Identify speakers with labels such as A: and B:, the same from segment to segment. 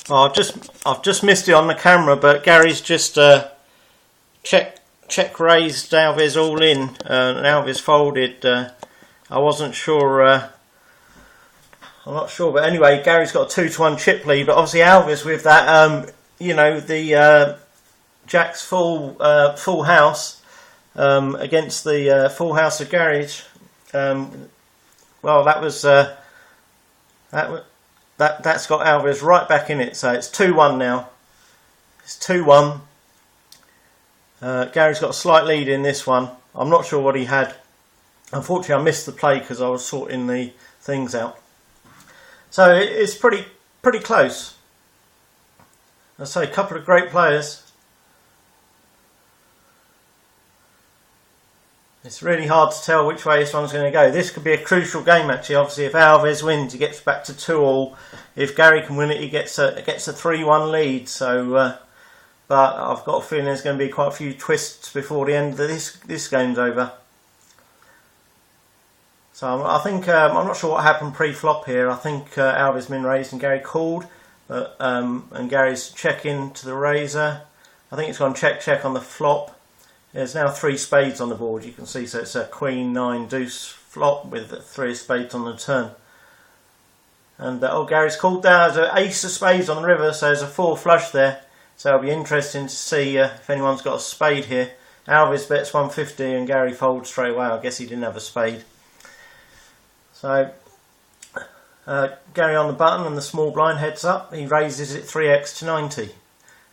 A: Oh, I've just missed it on the camera, but Gary's just check raised Alves all in, and Alves folded. I wasn't sure. I'm not sure, but anyway, Gary's got a 2-1 chip lead. But obviously Alves with that, you know, the Jack's full house against the full house of Gary's. Well, that was that's got Alves right back in it. So it's 2-1 now. It's 2-1. Gary's got a slight lead in this one. I'm not sure what he had. Unfortunately, I missed the play because I was sorting the things out. So it's pretty close. I say, a couple of great players. It's really hard to tell which way this one's going to go. This could be a crucial game, actually. Obviously, if Alves wins, he gets back to 2-2. If Gary can win it, he gets a 3-1 lead. So, but I've got a feeling there's going to be quite a few twists before the end of this game's over. So I think I'm not sure what happened pre-flop here. I think Alves min raised and Gary called, but and Gary's checking to the raiser. I think it's gone check on the flop. There's now 3 spades on the board, you can see, so it's a queen, 9, deuce flop with 3 spades on the turn. And oh, Gary's called down. There's an ace of spades on the river, so there's a 4 flush there. So it'll be interesting to see if anyone's got a spade here. Alves bets 150 and Gary folds straight away. I guess he didn't have a spade. So Gary on the button and the small blind heads up. He raises it 3x to 90.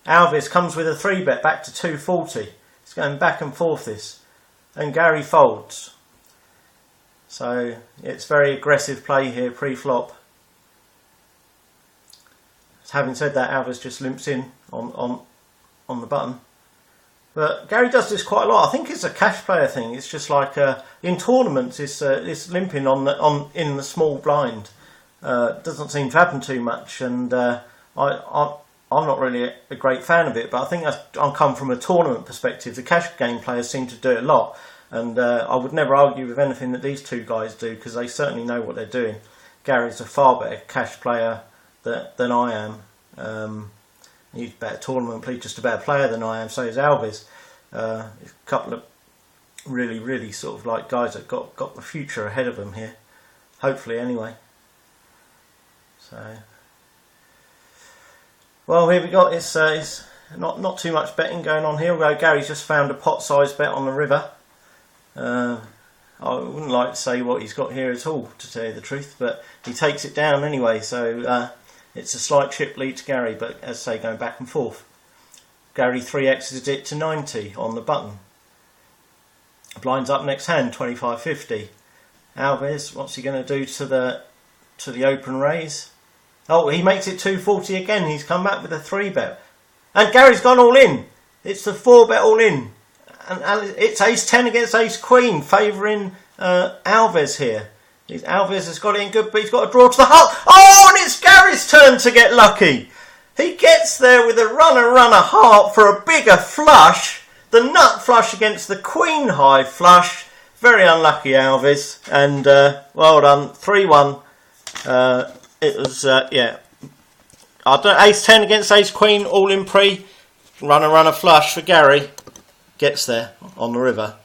A: Alves comes with a 3-bet back to 240. It's going back and forth this, and Gary folds. So it's very aggressive play here pre-flop. Having said that, Alves just limps in on the button. But Gary does this quite a lot. I think it's a cash player thing. It's just like in tournaments, it's limping in the small blind. Doesn't seem to happen too much, and I'm not really a great fan of it, but I think I come from a tournament perspective. The cash game players seem to do it a lot, and I would never argue with anything that these two guys do, because they certainly know what they're doing. Gary's a far better cash player than I am. He's a better tournament player, just a better player than I am, so is Alves. A couple of really sort of like guys that got the future ahead of them here. Hopefully, anyway. So... well, here we got, it's not too much betting going on here, although Gary's just found a pot-sized bet on the river. I wouldn't like to say what he's got here at all, to tell you the truth, but he takes it down anyway, so it's a slight chip lead to Gary, but as I say, going back and forth. Gary 3x's it to 90 on the button. Blinds up next hand, 25-50. Alves, what's he going to do to the open raise? Oh, he makes it 240 again. He's come back with a 3-bet. And Gary's gone all in. It's the 4-bet all in. And it's ace-10 against ace-queen, favouring Alves here. Alves has got it in good, but he's got a draw to the heart. Oh, and it's Gary's turn to get lucky. He gets there with a runner heart for a bigger flush. The nut flush against the queen-high flush. Very unlucky, Alves. And well done. 3-1. It was, yeah, I don't, ace-10 against ace-queen, all in pre, runner flush for Gary, gets there on the river.